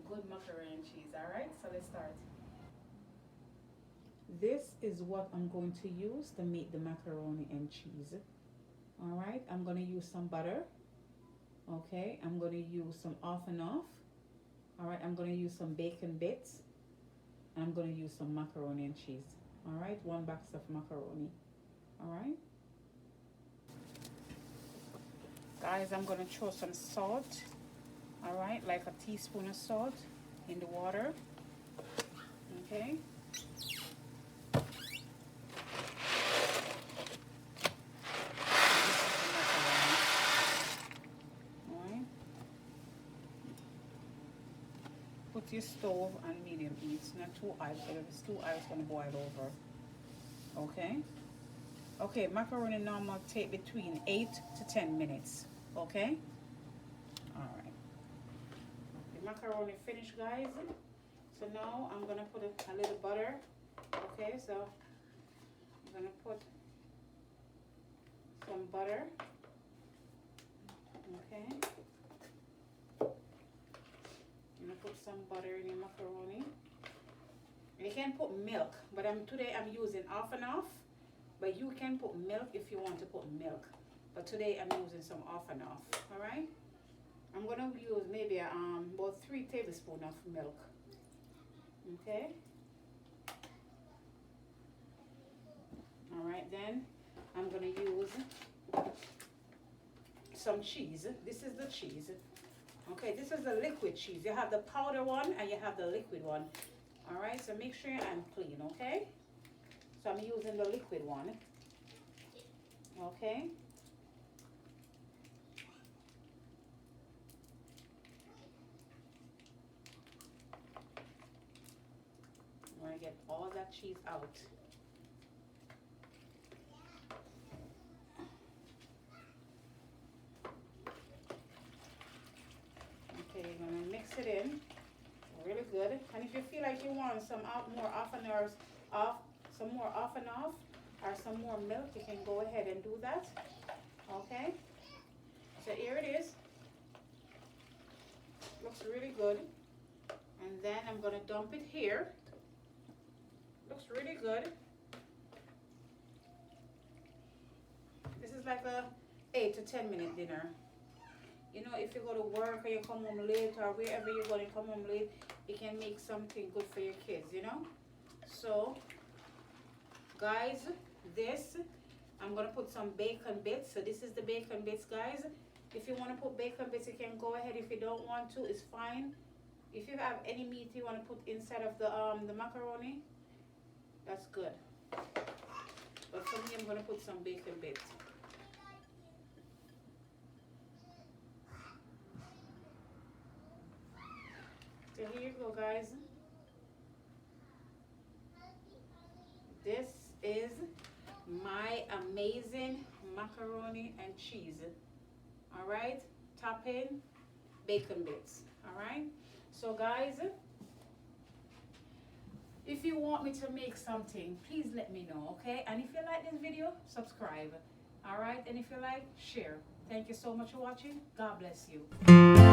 good macaroni and cheese. All right, so let's start. This is what I'm going to use to make the macaroni and cheese. All right, I'm going to use some butter. Okay, I'm going to use some off and off. All right, I'm going to use some bacon bits. I'm going to use some macaroni and cheese. All right, 1 box of macaroni. All right. Guys, I'm going to throw some salt. All right, like a teaspoon of salt in the water. Okay. Put your stove on medium heat, not too high, because if it's too high, it's going to boil over. Okay? Okay, macaroni normal take between 8 to 10 minutes. Okay? Alright. The macaroni finished, guys. So now I'm going to put a little butter. Okay, so I'm going to put some butter. Okay? Put some butter in your macaroni. You can put milk, but today I'm using off and off. But you can put milk if you want to put milk. But today I'm using some off and off. All right. I'm gonna use maybe about 3 tablespoons of milk. Okay. All right. Then I'm gonna use some cheese. This is the cheese. Okay, this is the liquid cheese. You have the powder one and you have the liquid one. All right, so make sure I'm clean, okay? So I'm using the liquid one. Okay. I'm gonna get all that cheese out. Okay, you're gonna mix it in really good. And if you feel like you want some more off and off, some more off and off, or some more milk, you can go ahead and do that. Okay. So here it is. Looks really good. And then I'm gonna dump it here. Looks really good. This is like a 8 to 10 minute dinner. You know, if you go to work or you come home late or wherever you're going to come home late, you can make something good for your kids, you know. So, guys, I'm going to put some bacon bits. So this is the bacon bits, guys. If you want to put bacon bits, you can go ahead. If you don't want to, it's fine. If you have any meat you want to put inside of the macaroni, that's good. But for me, I'm going to put some bacon bits. So here you go, guys. This is my amazing macaroni and cheese. All right, topping bacon bits. All right. So, guys, if you want me to make something, please let me know. Okay. And if you like this video, subscribe. All right. And if you like, share. Thank you so much for watching. God bless you.